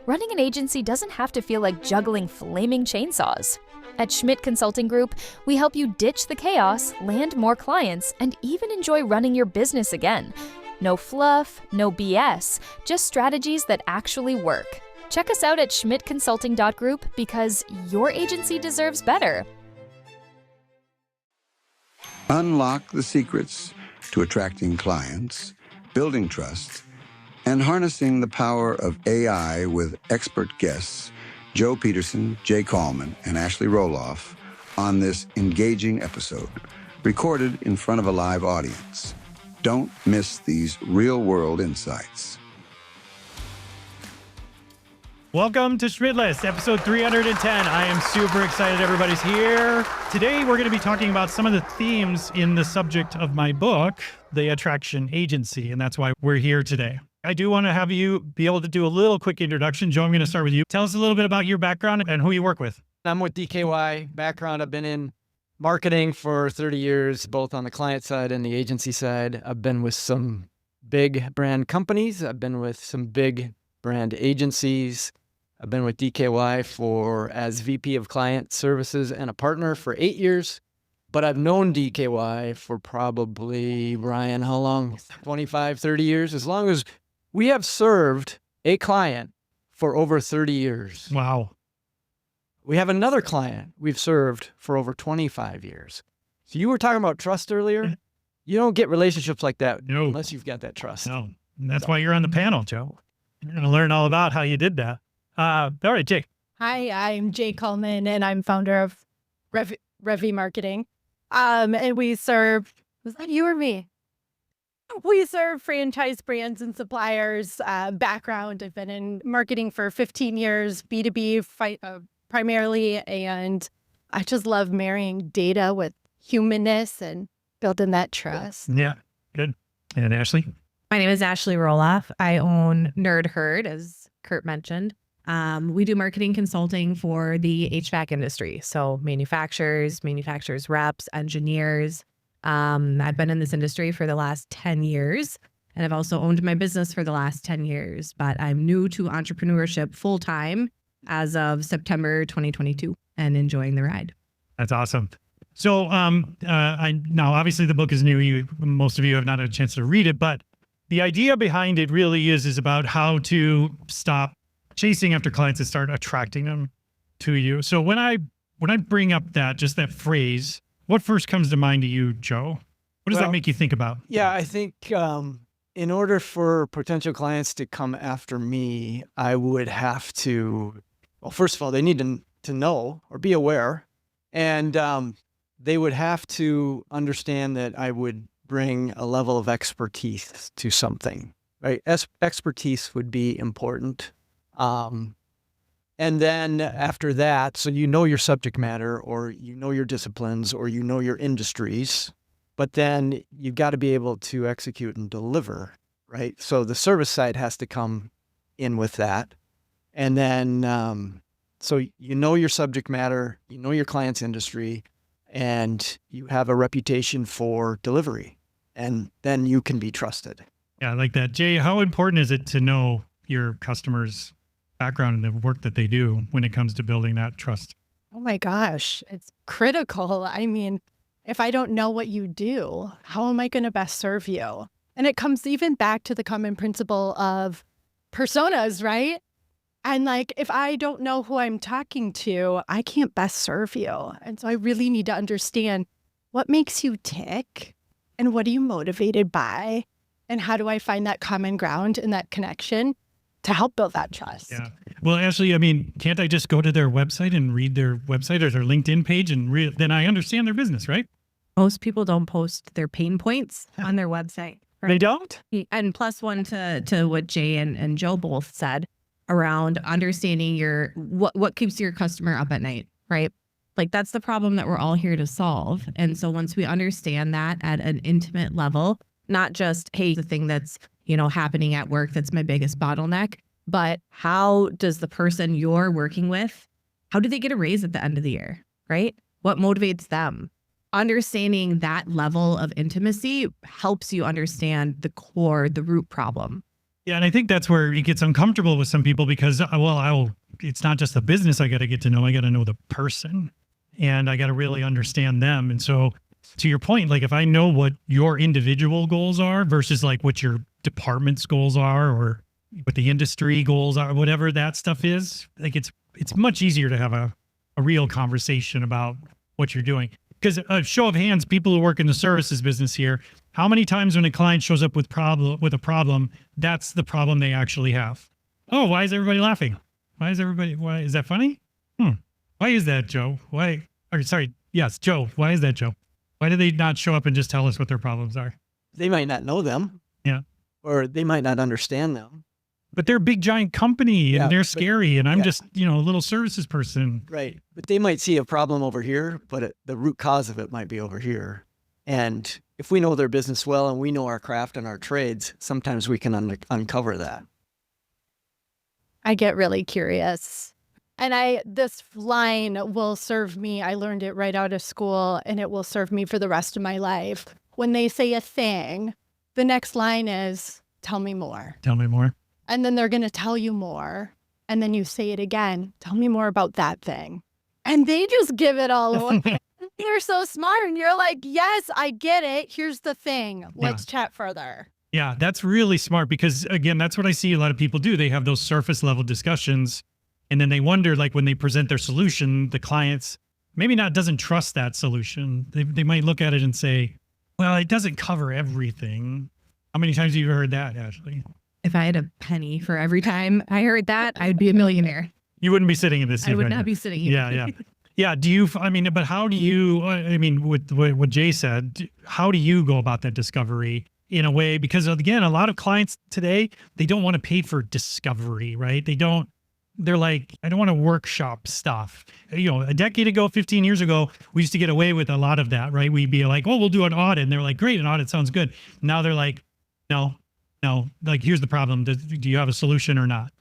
running an agency doesn't have to feel like juggling flaming chainsaws. At Schmidt Consulting Group, we help you ditch the chaos, land more clients, and even enjoy running your business again. No fluff, no BS, just strategies that actually work. Check us out at schmidtconsulting.group because your agency deserves better. Unlock the secrets to attracting clients, building trust, and harnessing the power of AI with expert guests Joe Peterson, Jay Kallman, and Ashley Roloff on this engaging episode, recorded in front of a live audience. Don't miss these real-world insights. Welcome to Schmidtless, episode 310. I am super excited everybody's here. Today we're going to be talking about some of the themes in the subject of my book, The Attraction Agency, and that's why we're here today. I do want to have you be able to do a little quick introduction. Joe, I'm going to start with you. Tell us a little bit about your background and who you work with. I'm with DKY background. I've been in marketing for 30 years, both on the client side and the agency side. I've been with some big brand companies. I've been with some big brand agencies. I've been with DKY as VP of Client Services and a partner for 8 years. But I've known DKY for probably, Brian, how long? 25, 30 years? As long as we have served a client for over 30 years. Wow. We have another client we've served for over 25 years. So you were talking about trust earlier. You don't get relationships like that unless you've got that trust. No, and that's why you're on the panel, Joe. You're going to learn all about how you did that. All right, Jay. Hi, I'm Jay Kallman, and I'm founder of Revy Marketing. And we serve, was that you or me? We serve franchise brands and suppliers. Background, I've been in marketing for 15 years, B2B primarily, and I just love marrying data with humanness and building that trust. Yeah, good. And Ashley? My name is Ashley Roloff. I own Nerd Herd, as Kurt mentioned. We do marketing consulting for the HVAC industry. So manufacturers reps, engineers. I've been in this industry for the last 10 years, and I've also owned my business for the last 10 years, but I'm new to entrepreneurship full time as of September 2022 and enjoying the ride. That's awesome. So now obviously the book is new. Most of you have not had a chance to read it, but the idea behind it really is about how to stop chasing after clients and start attracting them to you. So when I bring up that phrase, what first comes to mind to you, Joe? What does that make you think about? Yeah, I think in order for potential clients to come after me, I would have to, well, first of all, they need to know or be aware. And they would have to understand that I would bring a level of expertise to something, right? Expertise would be important. And then after that, so you know your subject matter, or you know your disciplines, or you know your industries, but then you've got to be able to execute and deliver, right? So the service side has to come in with that. And then, so you know your subject matter, you know your client's industry, and you have a reputation for delivery, and then you can be trusted. Yeah, I like that. Jay, how important is it to know your customers' background and the work that they do when it comes to building that trust? Oh my gosh, it's critical. I mean, if I don't know what you do, how am I going to best serve you? And it comes even back to the common principle of personas, right? And like, if I don't know who I'm talking to, I can't best serve you. And so I really need to understand what makes you tick and what are you motivated by? And how do I find that common ground and that connection to help build that trust? Yeah. Well, Ashley, I mean, can't I just go to their website and read their website or their LinkedIn page and then I understand their business, right? Most people don't post their pain points on their website. Right? They don't? And plus one to what Jay and Joe both said around understanding what keeps your customer up at night, right? Like that's the problem that we're all here to solve. And so once we understand that at an intimate level, not just, hey, the thing that's, happening at work, that's my biggest bottleneck, but how does the person you're working with, how do they get a raise at the end of the year, right? What motivates them? Understanding that level of intimacy helps you understand the core, the root problem. Yeah, and I think that's where it gets uncomfortable with some people because, it's not just the business I got to get to know. I got to know the person and I got to really understand them. And so to your point, like if I know what your individual goals are versus like what your department's goals are or what the industry goals are, whatever that stuff is, like it's much easier to have a real conversation about what you're doing. Because a show of hands, people who work in the services business here, how many times when a client shows up with a problem, that's the problem they actually have? Oh, why is everybody laughing? Why is that funny? Why is that, Joe? Yes, Joe. Why is that, Joe? Why do they not show up and just tell us what their problems are? They might not know them. Yeah. Or they might not understand them. But they're a big giant company and Yeah, they're but- scary and I'm yeah. just, a little services person. Right. But they might see a problem over here, but the root cause of it might be over here. And if we know their business well and we know our craft and our trades, sometimes we can uncover that. I get really curious. And this line will serve me. I learned it right out of school and it will serve me for the rest of my life. When they say a thing, the next line is, tell me more. Tell me more. And then they're going to tell you more. And then you say it again. Tell me more about that thing. And they just give it all away. They're so smart. And you're like, yes, I get it. Here's the thing. Let's chat further. Yeah, that's really smart because, again, that's what I see a lot of people do. They have those surface level discussions and then they wonder, like when they present their solution, the clients maybe doesn't trust that solution. They might look at it and say, well, it doesn't cover everything. How many times have you heard that, Ashley? If I had a penny for every time I heard that, I'd be a millionaire. You wouldn't be sitting in this seat I would right not now. be sitting here. Yeah. Yeah. But how do you, with what Jay said, how do you go about that discovery in a way? Because again, a lot of clients today, they don't want to pay for discovery, right? They're like, I don't want to workshop stuff. A decade ago, 15 years ago, we used to get away with a lot of that, right? We'd be like, oh, we'll do an audit. And they're like, great, an audit sounds good. Now they're like, no, like, here's the problem. Do you have a solution or not?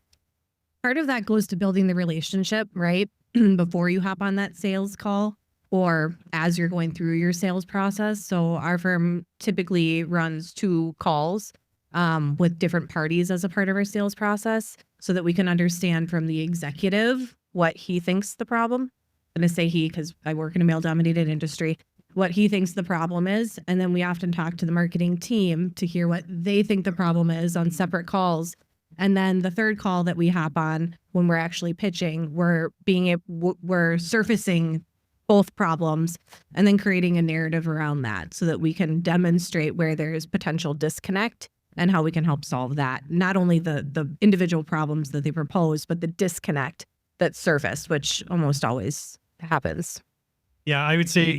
Part of that goes to building the relationship, right? Before you hop on that sales call or as you're going through your sales process. So our firm typically runs 2 calls with different parties as a part of our sales process so that we can understand from the executive what he thinks the problem. I'm going to say he because I work in a male-dominated industry, what he thinks the problem is. And then we often talk to the marketing team to hear what they think the problem is on separate calls. And then the third call that we hop on when we're actually pitching, we're surfacing both problems and then creating a narrative around that so that we can demonstrate where there is potential disconnect and how we can help solve that. Not only the individual problems that they propose, but the disconnect that surfaced, which almost always happens. Yeah, I would say,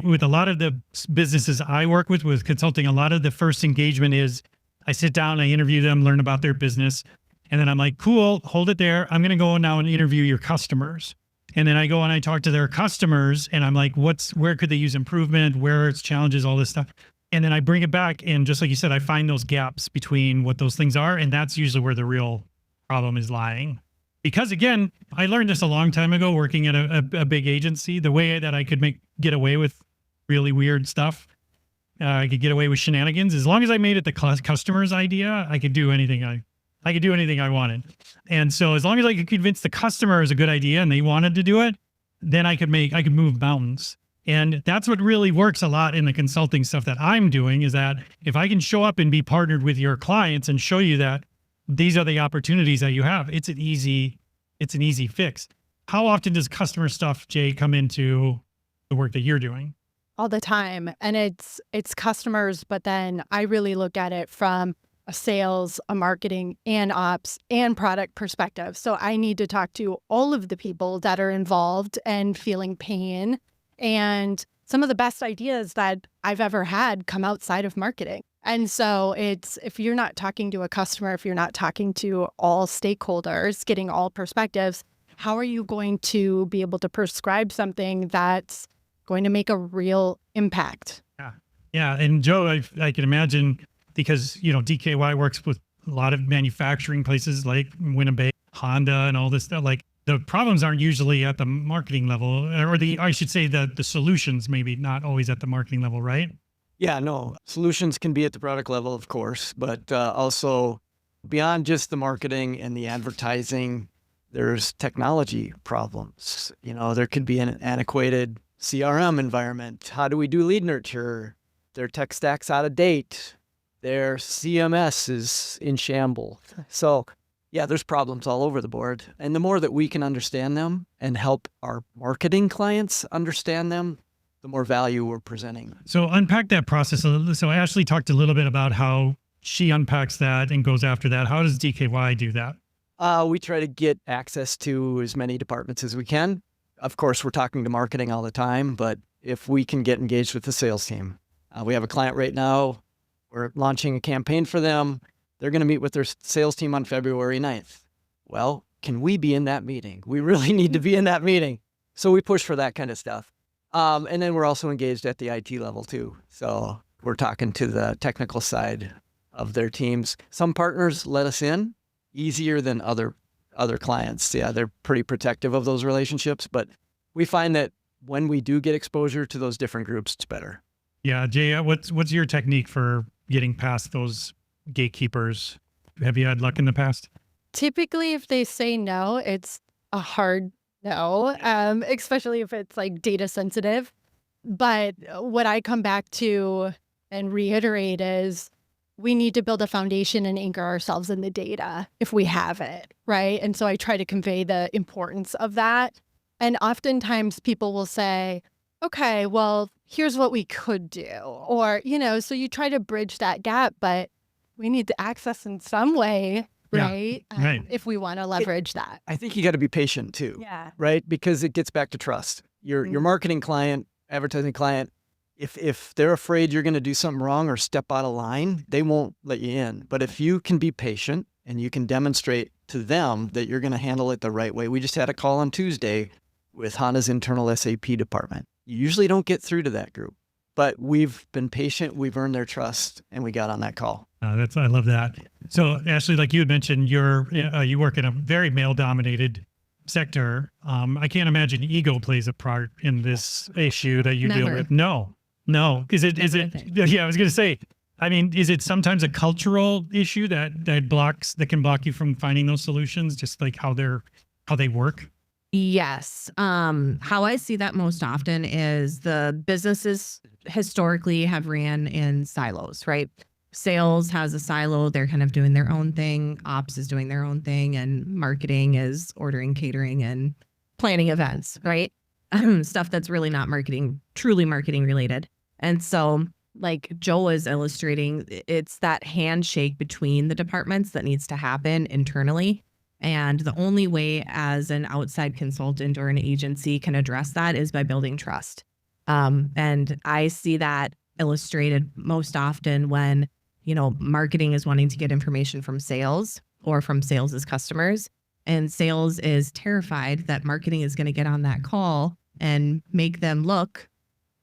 with a lot of the businesses I work with consulting, a lot of the first engagement is I sit down, I interview them, learn about their business. And then I'm like, cool, hold it there. I'm going to go now and interview your customers. And then I go and I talk to their customers and I'm like, where could they use improvement? Where it's challenges, all this stuff. And then I bring it back. And just like you said, I find those gaps between what those things are. And that's usually where the real problem is lying. Because again, I learned this a long time ago working at a big agency, the way that I could get away with really weird stuff. I could get away with shenanigans. As long as I made it the customer's idea, I could do anything I wanted. And so as long as I could convince the customer it was a good idea and they wanted to do it, then I could move mountains. And that's what really works a lot in the consulting stuff that I'm doing is that if I can show up and be partnered with your clients and show you that these are the opportunities that you have, it's an easy fix. How often does customer stuff, Jay, come into the work that you're doing? All the time. And it's customers, but then I really look at it from a sales, a marketing, and ops and product perspective. So I need to talk to all of the people that are involved and feeling pain. And some of the best ideas that I've ever had come outside of marketing. And so if you're not talking to a customer, if you're not talking to all stakeholders, getting all perspectives, how are you going to be able to prescribe something that's going to make a real impact? Yeah. And Joe, I can imagine because, DKY works with a lot of manufacturing places like Winnebago, Honda, and all this stuff. Like the problems aren't usually at the marketing level, or I should say the solutions maybe not always at the marketing level, right? Yeah, no. Solutions can be at the product level, of course, but also beyond just the marketing and the advertising, there's technology problems. There could be an antiquated CRM environment. How do we do lead nurture? Their tech stack's out of date. Their CMS is in shambles. So yeah, there's problems all over the board. And the more that we can understand them and help our marketing clients understand them, the more value we're presenting. So unpack that process a little. So Ashley talked a little bit about how she unpacks that and goes after that. How does DKY do that? We try to get access to as many departments as we can. Of course, we're talking to marketing all the time, but if we can get engaged with the sales team, we have a client right now. We're launching a campaign for them. They're going to meet with their sales team on February 9th. Well, can we be in that meeting? We really need to be in that meeting. So we push for that kind of stuff. And then we're also engaged at the IT level too. So we're talking to the technical side of their teams. Some partners let us in easier than other clients. Yeah, they're pretty protective of those relationships, but we find that when we do get exposure to those different groups, it's better. Yeah, Jay, what's your technique for getting past those gatekeepers? Have you had luck in the past? Typically, if they say no, it's a hard no, especially if it's like data sensitive. But what I come back to and reiterate is we need to build a foundation and anchor ourselves in the data if we have it, right? And so I try to convey the importance of that. And oftentimes people will say, okay, well, here's what we could do. Or, so you try to bridge that gap, but we need the access in some way, right? Yeah, right. If we want to leverage that. I think you got to be patient too, Yeah. right? Because it gets back to trust. Your marketing client, advertising client, if they're afraid you're going to do something wrong or step out of line, they won't let you in. But if you can be patient and you can demonstrate to them that you're going to handle it the right way. We just had a call on Tuesday with HANA's internal SAP department. You usually don't get through to that group, but we've been patient, we've earned their trust, and we got on that call. I love that. So Ashley, like you had mentioned, you work in a very male-dominated sector. I can't imagine ego plays a part in this issue that you deal Never. with. No. Is it? Yeah, I was going to say. I mean, is it sometimes a cultural issue that can block you from finding those solutions, just like how they work? Yes. How I see that most often is the businesses historically have ran in silos, right? Sales has a silo. They're kind of doing their own thing. Ops is doing their own thing. And marketing is ordering, catering, and planning events, right? Stuff that's really not truly marketing related. And so like Joe was illustrating, it's that handshake between the departments that needs to happen internally. And the only way as an outside consultant or an agency can address that is by building trust. And I see that illustrated most often when, marketing is wanting to get information from sales or from sales' customers. And sales is terrified that marketing is going to get on that call and make them look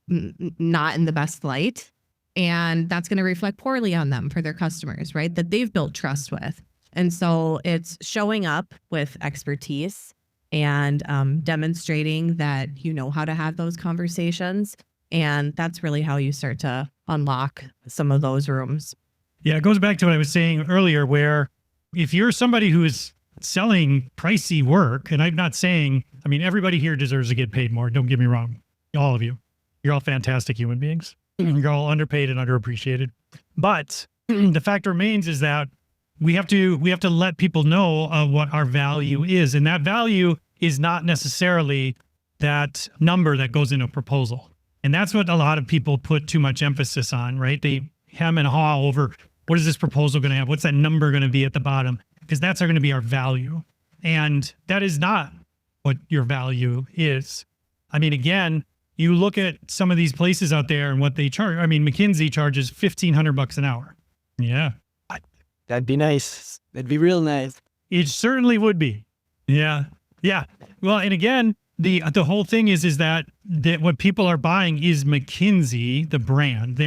not in the best light. And that's going to reflect poorly on them for their customers, right? That they've built trust with. And so it's showing up with expertise and demonstrating that you know how to have those conversations. And that's really how you start to unlock some of those rooms. Yeah, it goes back to what I was saying earlier, where if you're somebody who is selling pricey work, and I'm not saying, everybody here deserves to get paid more. Don't get me wrong. All of you. You're all fantastic human beings. You're all underpaid and underappreciated. But the fact remains is that we have to let people know what our value is. And that value is not necessarily that number that goes in a proposal. And that's what a lot of people put too much emphasis on, right? They hem and haw over what is this proposal going to have? What's that number going to be at the bottom? Because that's going to be our value. And that is not what your value is. Again, you look at some of these places out there and what they charge. McKinsey charges $1,500 an hour. Yeah. That'd be nice. That'd be real nice. It certainly would be. Yeah. Yeah. Well, and again, the whole thing is that what people are buying is McKinsey, the brand.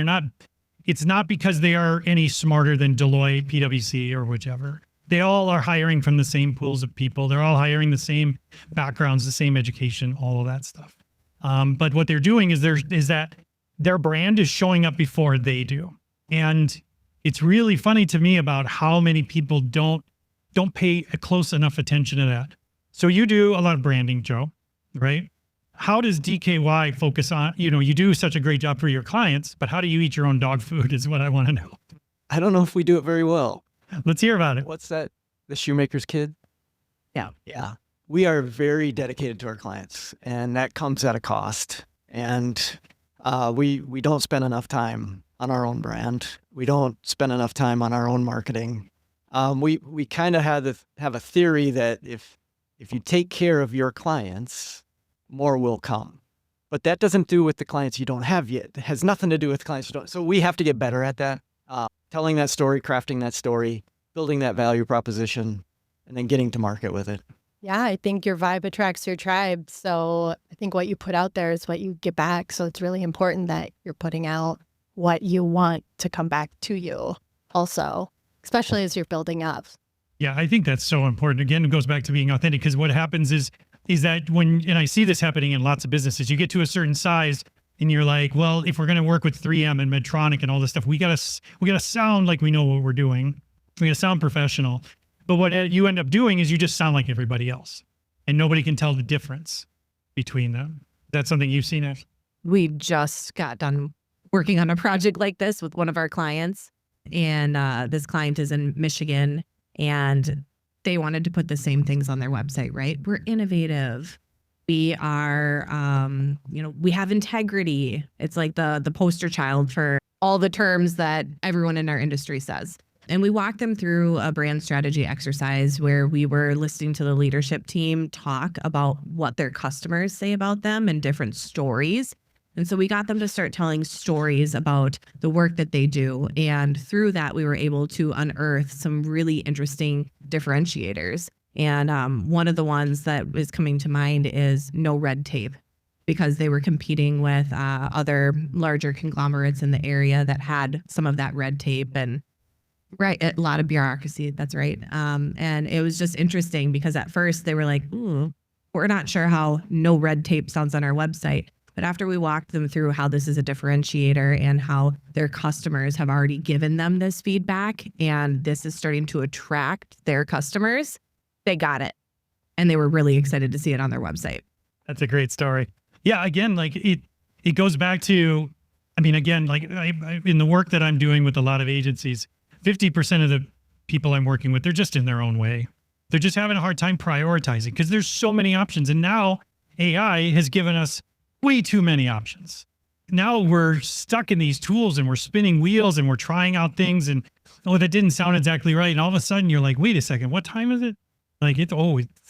It's not because they are any smarter than Deloitte, PwC, or whichever. They all are hiring from the same pools of people. They're all hiring the same backgrounds, the same education, all of that stuff. But what they're doing is that their brand is showing up before they do. And it's really funny to me about how many people don't pay a close enough attention to that. So you do a lot of branding, Joe, right? How does DKY focus on, you do such a great job for your clients, but how do you eat your own dog food is what I want to know. I don't know if we do it very well. Let's hear about it. What's that? The Shoemaker's Kid? Yeah. Yeah. We are very dedicated to our clients, and that comes at a cost. And we don't spend enough time on our own brand. We don't spend enough time on our own marketing. We kind of have a theory that if you take care of your clients, more will come. But that doesn't do with the clients you don't have yet. It has nothing to do with clients you don't. So we have to get better at that. Telling that story, crafting that story, building that value proposition, and then getting to market with it. Yeah, I think your vibe attracts your tribe. So I think what you put out there is what you get back. So it's really important that you're putting out what you want to come back to you also, especially as you're building up. Yeah, I think that's so important. Again, it goes back to being authentic, because what happens is that and I see this happening in lots of businesses, you get to a certain size and you're like, well, if we're going to work with 3M and Medtronic and all this stuff, we got to sound like we know what we're doing. We got to sound professional. But what you end up doing is you just sound like everybody else, and nobody can tell the difference between them. That's something you've seen, Ash? We just got done working on a project like this with one of our clients. And this client is in Michigan, and they wanted to put the same things on their website, right? We're innovative. We are, we have integrity. It's like the poster child for all the terms that everyone in our industry says. And we walked them through a brand strategy exercise where we were listening to the leadership team talk about what their customers say about them and different stories. And so we got them to start telling stories about the work that they do. And through that, we were able to unearth some really interesting differentiators. And one of the ones that is coming to mind is no red tape, because they were competing with other larger conglomerates in the area that had some of that red tape and a lot of bureaucracy. That's right. And it was just interesting because at first they were like, ooh, we're not sure how no red tape sounds on our website. But after we walked them through how this is a differentiator and how their customers have already given them this feedback, and this is starting to attract their customers, they got it. And they were really excited to see it on their website. That's a great story. Yeah, again, like it goes back to, again, like in the work that I'm doing with a lot of agencies, 50% of the people I'm working with, they're just in their own way. They're just having a hard time prioritizing because there's so many options. And now AI has given us way too many options. Now we're stuck in these tools and we're spinning wheels and we're trying out things and, oh, that didn't sound exactly right. And all of a sudden you're like, wait a second, what time is it? Like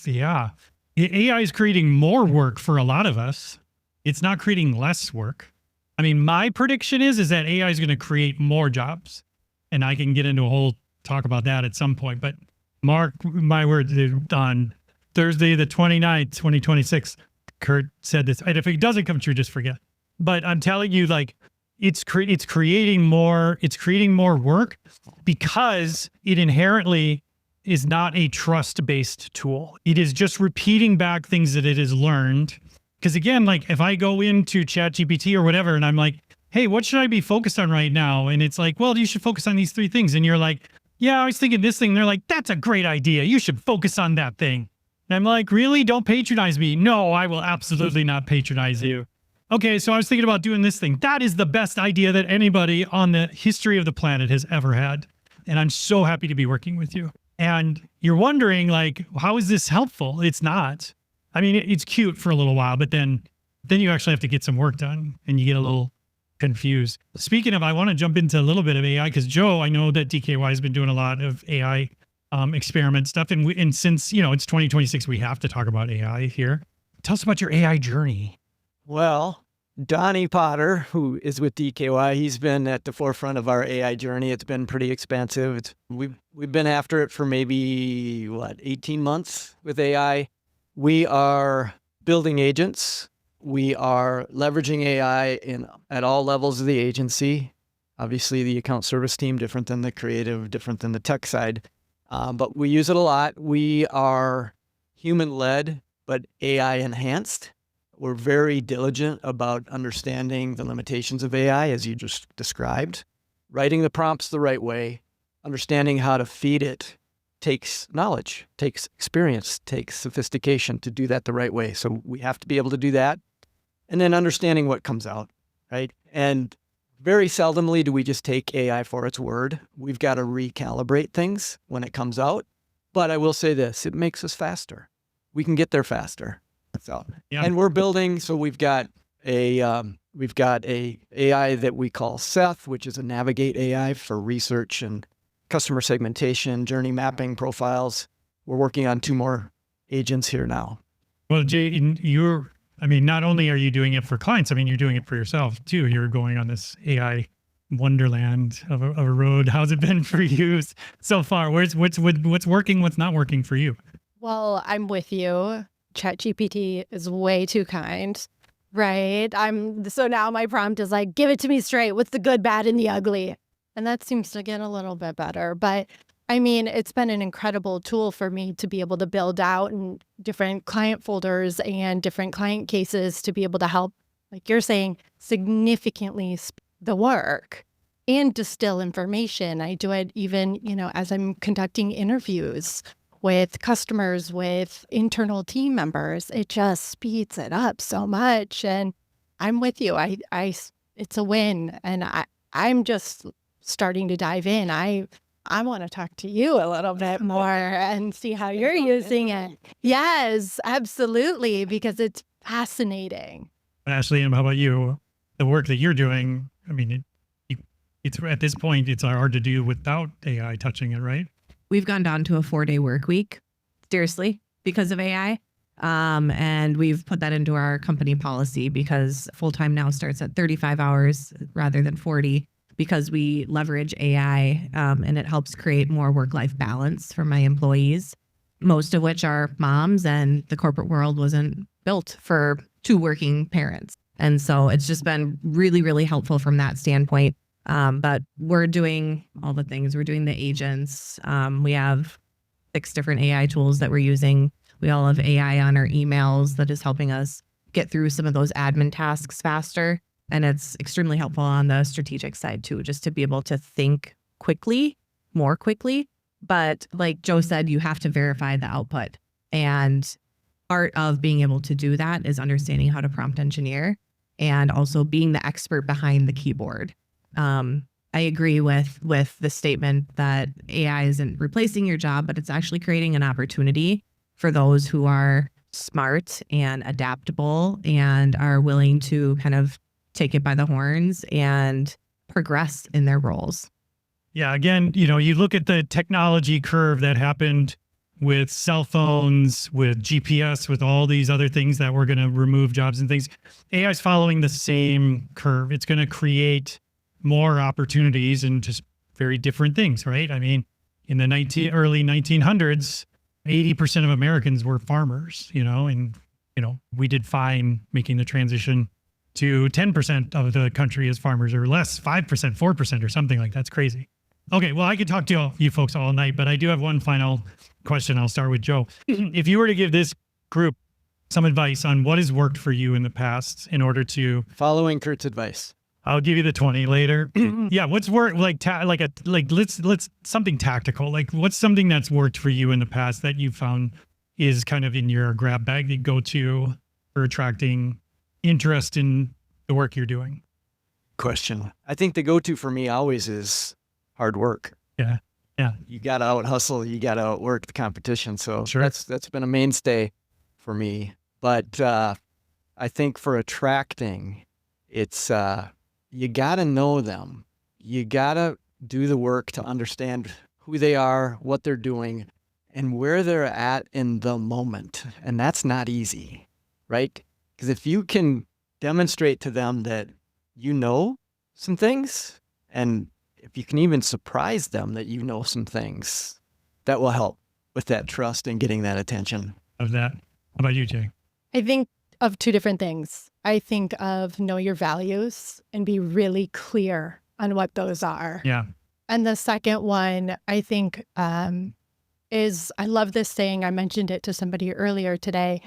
yeah. AI is creating more work for a lot of us. It's not creating less work. My prediction is that AI is going to create more jobs. And I can get into a whole talk about that at some point. But mark my words, on Thursday, the 29th, 2026, Kurt said this. And if it doesn't come true, just forget. But I'm telling you, like, it's creating more work because it inherently is not a trust-based tool. It is just repeating back things that it has learned. Because again, like if I go into ChatGPT or whatever, and I'm like, hey, what should I be focused on right now? And it's like, well, you should focus on these 3 things. And you're like, yeah, I was thinking this thing. And they're like, that's a great idea. You should focus on that thing. And I'm like, really? Don't patronize me. No, I will absolutely not patronize you. Okay, so I was thinking about doing this thing. That is the best idea that anybody on the history of the planet has ever had. And I'm so happy to be working with you. And you're wondering, like, how is this helpful? It's not. It's cute for a little while, but then you actually have to get some work done and you get a little confused. Speaking of, I want to jump into a little bit of AI because Joe, I know that DKY has been doing a lot of AI experiment stuff. And since, it's 2026, we have to talk about AI here. Tell us about your AI journey. Well, Donnie Potter, who is with DKY, he's been at the forefront of our AI journey. It's been pretty expansive. We've been after it for maybe, 18 months with AI. We are building agents. We are leveraging AI at all levels of the agency. Obviously, the account service team, different than the creative, different than the tech side. But we use it a lot. We are human-led, but AI-enhanced. We're very diligent about understanding the limitations of AI, as you just described, writing the prompts the right way, understanding how to feed it takes knowledge, takes experience, takes sophistication to do that the right way. So we have to be able to do that. And then understanding what comes out, right? And very seldomly do we just take AI for its word. We've got to recalibrate things when it comes out. But I will say this, it makes us faster. We can get there faster. So, Yeah. and we're building, so we've got a AI that we call Seth, which is a Navigate AI for research and customer segmentation, journey mapping profiles. We're working on 2 more agents here now. Well, Jay, not only are you doing it for clients, you're doing it for yourself too. You're going on this AI wonderland of a road. How's it been for you so far? What's working, what's not working for you? Well, I'm with you. ChatGPT is way too kind, right? So now my prompt is like, give it to me straight. What's the good, bad, and the ugly? And that seems to get a little bit better. But it's been an incredible tool for me to be able to build out in different client folders and different client cases to be able to help, like you're saying, significantly the work and distill information. I do it even, as I'm conducting interviews with customers, with internal team members. It just speeds it up so much. And I'm with you. It's a win. And I'm just starting to dive in. I want to talk to you a little bit more and see how you're using it. Yes, absolutely, because it's fascinating. Ashley, how about you? The work that you're doing, it's at this point, it's hard to do without AI touching it, right? We've gone down to a 4-day work week, seriously, because of AI. And we've put that into our company policy because full-time now starts at 35 hours rather than 40. Because we leverage AI and it helps create more work-life balance for my employees, most of which are moms, and the corporate world wasn't built for 2 working parents. And so it's just been really, really helpful from that standpoint. But we're doing all the things. We're doing the agents. We have 6 different AI tools that we're using. We all have AI on our emails that is helping us get through some of those admin tasks faster. And it's extremely helpful on the strategic side too, just to be able to think quickly, more quickly. But like Joe said, you have to verify the output. And part of being able to do that is understanding how to prompt engineer and also being the expert behind the keyboard. I agree with the statement that AI isn't replacing your job, but it's actually creating an opportunity for those who are smart and adaptable and are willing to kind of take it by the horns and progress in their roles. Yeah, again, you look at the technology curve that happened with cell phones, with GPS, with all these other things that were going to remove jobs and things. AI is following the same curve. It's going to create more opportunities and just very different things, right? In the early 1900s, 80% of Americans were farmers, and we did fine making the transition to 10% of the country as farmers, or less, 5%, 4%, or something like that's crazy. Okay, well, I could talk to you folks all night, but I do have one final question. I'll start with Joe. If you were to give this group some advice on what has worked for you in the past in order to... Following Kurt's advice. I'll give you the 20 later. Yeah, what's worked, let's something tactical. Like, what's something that's worked for you in the past that you found is kind of in your grab bag that you go to for attracting interest in the work you're doing? Question. I think the go-to for me always is hard work. Yeah. You got to out hustle. You got to outwork the competition. So Sure. that's been a mainstay for me. But I think for attracting, it's you got to know them. You got to do the work to understand who they are, what they're doing, and where they're at in the moment. And that's not easy, right? Because if you can demonstrate to them that you know some things, and if you can even surprise them that you know some things, that will help with that trust and getting that attention. Of that. How about you, Jay? I think of 2 different things. I think of know your values and be really clear on what those are. Yeah. And the second one, I think, is I love this saying. I mentioned it to somebody earlier today.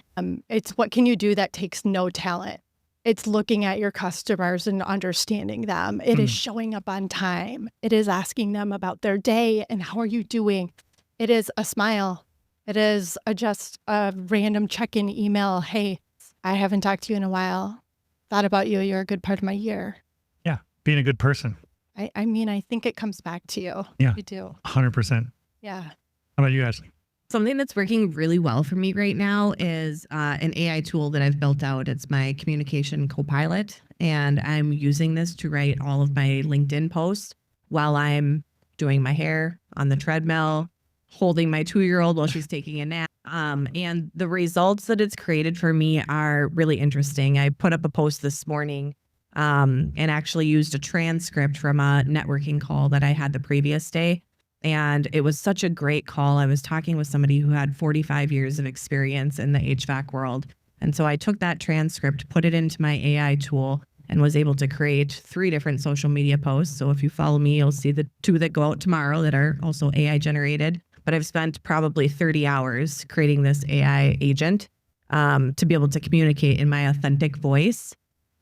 It's what can you do that takes no talent? It's looking at your customers and understanding them. It is showing up on time. It is asking them about their day and how are you doing. It is a smile. It is just a random check-in email. Hey, I haven't talked to you in a while. Thought about you. You're a good part of my year. Yeah. Being a good person. I mean, I think it comes back to you. Yeah. I do. 100%. Yeah. How about you, Ashley? Something that's working really well for me right now is an AI tool that I've built out. It's my communication copilot, and I'm using this to write all of my LinkedIn posts while I'm doing my hair on the treadmill, holding my 2-year-old while she's taking a nap. And the results that it's created for me are really interesting. I put up a post this morning and actually used a transcript from a networking call that I had the previous day. And it was such a great call. I was talking with somebody who had 45 years of experience in the HVAC world. And so I took that transcript, put it into my AI tool, and was able to create 3 different social media posts. So if you follow me, you'll see the 2 that go out tomorrow that are also AI generated. But I've spent probably 30 hours creating this AI agent to be able to communicate in my authentic voice.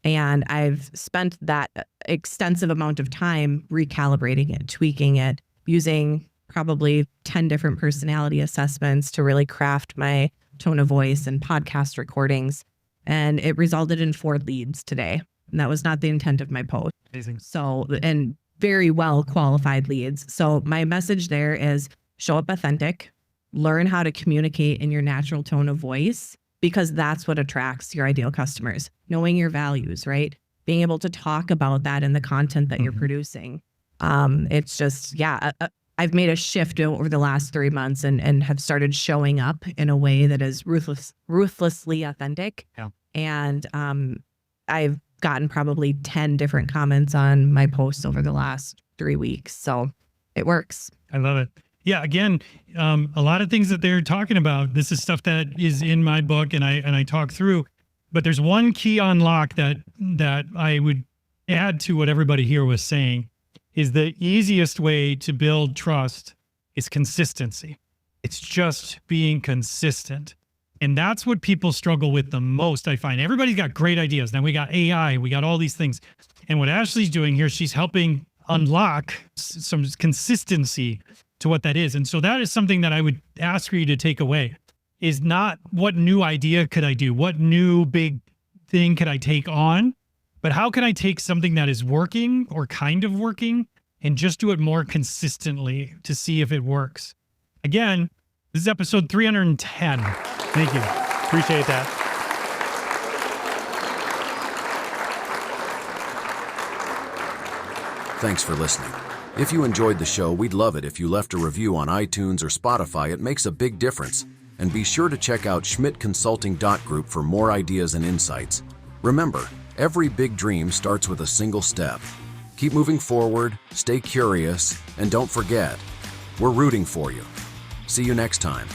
And I've spent that extensive amount of time recalibrating it, tweaking it, using probably 10 different personality assessments to really craft my tone of voice and podcast recordings. And it resulted in 4 leads today. And that was not the intent of my post. Amazing. So, and very well qualified leads. So my message there is show up authentic, learn how to communicate in your natural tone of voice, because that's what attracts your ideal customers. Knowing your values, right? Being able to talk about that in the content that you're producing. It's just, I've made a shift over the last 3 months and have started showing up in a way that is ruthlessly authentic. Yeah. And I've gotten probably 10 different comments on my posts over the last 3 weeks. So it works. I love it. Yeah. Again, a lot of things that they're talking about, this is stuff that is in my book and I talk through, but there's one key unlock that I would add to what everybody here was saying is the easiest way to build trust is consistency. It's just being consistent. And that's what people struggle with the most, I find. Everybody's got great ideas. Now we got AI, we got all these things. And what Ashley's doing here, she's helping unlock some consistency to what that is. And so that is something that I would ask for you to take away, is not what new idea could I do? What new big thing could I take on? But how can I take something that is working or kind of working and just do it more consistently to see if it works? Again, this is episode 310. Thank you. Appreciate that. Thanks for listening. If you enjoyed the show, we'd love it if you left a review on iTunes or Spotify. It makes a big difference. And be sure to check out schmidtconsulting.group for more ideas and insights. Remember, every big dream starts with a single step. Keep moving forward, stay curious, and don't forget, we're rooting for you. See you next time.